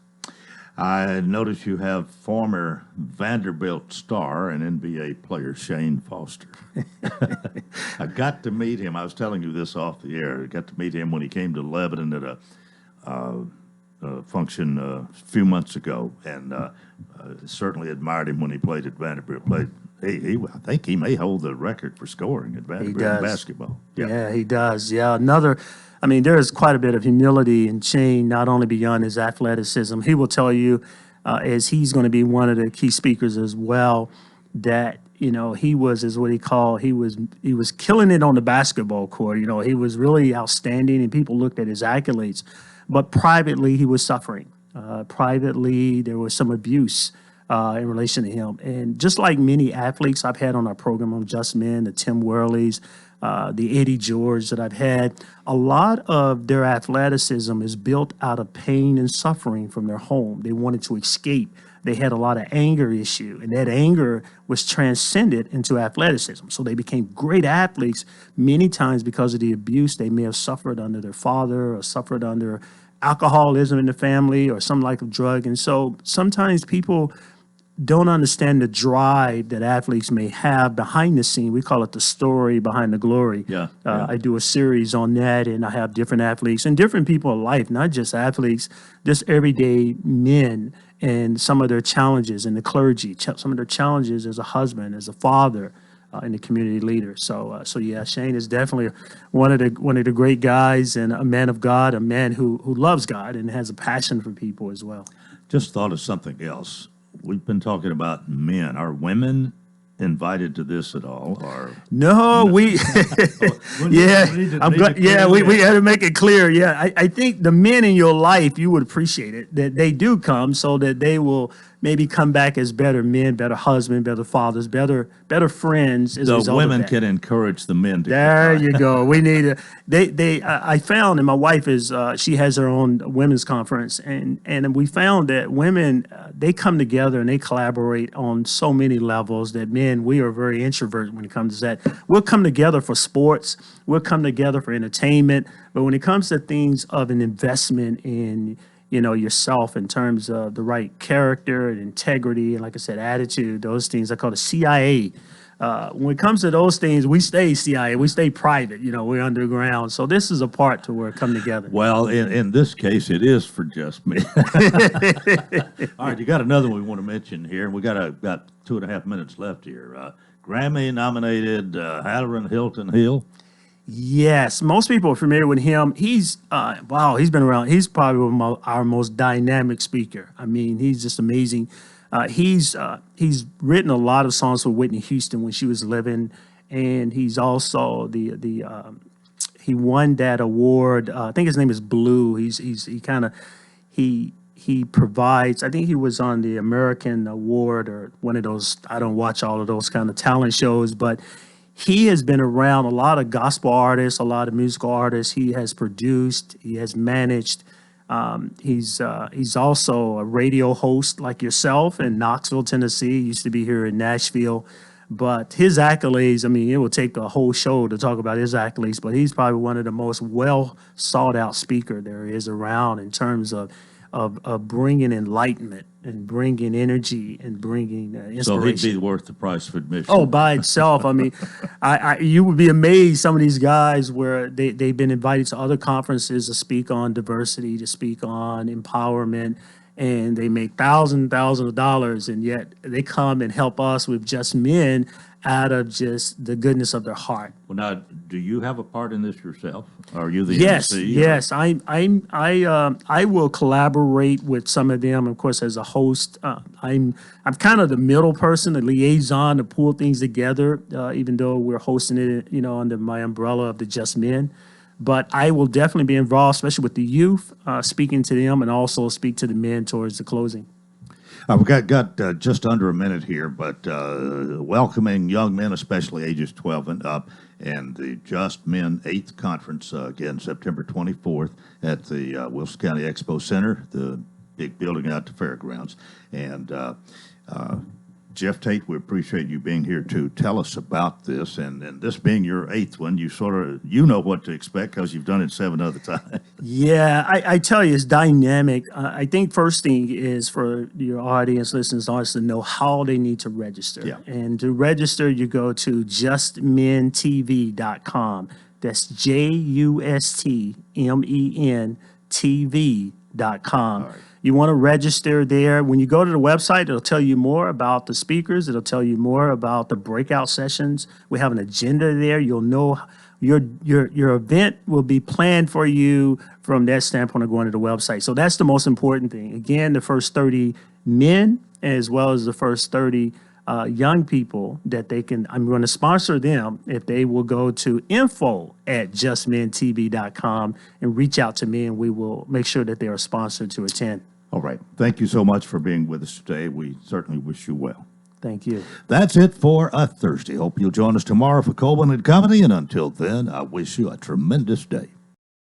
I notice you have former Vanderbilt star and NBA player Shane Foster. I got to meet him. I was telling you this off the air. I got to meet him when he came to Lebanon at a function a few months ago, and certainly admired him when he played at Vanderbilt. I think he may hold the record for scoring at Vanderbilt in basketball. Yeah, he does. Yeah, there's quite a bit of humility in Shane, not only beyond his athleticism. He will tell you, as he's going to be one of the key speakers as well, that he was killing it on the basketball court. He was really outstanding, and people looked at his accolades. But privately, he was suffering. Privately, there was some abuse in relation to him. And just like many athletes I've had on our program on Just Men, the Tim Worleys, the Eddie George that I've had, a lot of their athleticism is built out of pain and suffering from their home. They wanted to escape. They had a lot of anger issue, and that anger was transcended into athleticism. So they became great athletes many times because of the abuse they may have suffered under their father or suffered under alcoholism in the family or some like of drug. And so sometimes people don't understand the drive that athletes may have behind the scene. We call it the story behind the glory. I do a series on that, and I have different athletes and different people in life, not just athletes, just everyday men, and some of their challenges in the clergy, some of their challenges as a husband, as a father, and a community leader. So yeah, Shane is definitely one of the great guys, and a man of God, a man who loves God and has a passion for people as well. Just thought of something else. We've been talking about men. Are women invited to this at all? Or no, we we had to make it clear. Yeah, I think the men in your life, you would appreciate it, that they do come, so that they will maybe come back as better men, better husbands, better fathers, better friends. As a result women of that. can encourage the men to. There you go. We need I found, and my wife is she has her own women's conference, and we found that women they come together and they collaborate on so many levels that men, we are very introverted when it comes to that. We'll come together for sports, we'll come together for entertainment, but when it comes to things of an investment in yourself in terms of the right character and integrity, and like I said, attitude, those things I call the CIA. When it comes to those things, we stay CIA, we stay private, we're underground. So this is a part to where it come together. Well, in this case, it is for just me. All right, you got another one we want to mention here. We got about 2.5 minutes left here. Grammy nominated Halloran Hilton Hill. Yes, most people are familiar with him. He's he's been around. He's probably our most dynamic speaker. I mean, he's just amazing. He's written a lot of songs for Whitney Houston when she was living, and he's also he won that award. I think his name is Blue. He provides. I think he was on the American Award or one of those. I don't watch all of those kind of talent shows, but he has been around a lot of gospel artists, a lot of musical artists. He has produced, he has managed. He's also a radio host like yourself in Knoxville, Tennessee. He used to be here in Nashville. But his accolades, I mean, it would take a whole show to talk about his accolades, but he's probably one of the most well sought out speaker there is around in terms of bringing enlightenment and bringing energy and bringing inspiration. So he'd be worth the price of admission. Oh, by itself. I mean, you would be amazed, some of these guys where they've been invited to other conferences to speak on diversity, to speak on empowerment, and they make thousands of dollars, and yet they come and help us with Just Men out of just the goodness of their heart. Well, now, do you have a part in this yourself? Are you the Yes, MC? yes. I will collaborate with some of them. Of course, as a host, I'm kind of the middle person, the liaison to pull things together. Even though we're hosting it, under my umbrella of the Just Men. But I will definitely be involved, especially with the youth, speaking to them, and also speak to the men towards the closing. We've got just under a minute here, but welcoming young men, especially ages 12 and up, and the Just Men 8th Conference, again, September 24th at the Wilson County Expo Center, the big building out to Fairgrounds. And Jeff Tate, we appreciate you being here to tell us about this, and this being your 8th one, you know what to expect because you've done it 7 other times. Yeah, I tell you, it's dynamic. I think first thing is for your audience, listeners, to know how they need to register. Yeah. And to register, you go to justmentv.com. That's JUSTMEN TV.com. All right. You want to register there. When you go to the website, it'll tell you more about the speakers. It'll tell you more about the breakout sessions. We have an agenda there. You'll know your event will be planned for you from that standpoint of going to the website. So that's the most important thing. Again, the first 30 men as well as the first 30 young people that I'm going to sponsor them if they will go to info@justmentv.com and reach out to me, and we will make sure that they are sponsored to attend. All right. Thank you so much for being with us today. We certainly wish you well. Thank you. That's it for a Thursday. Hope you'll join us tomorrow for Coleman and Company. And until then, I wish you a tremendous day.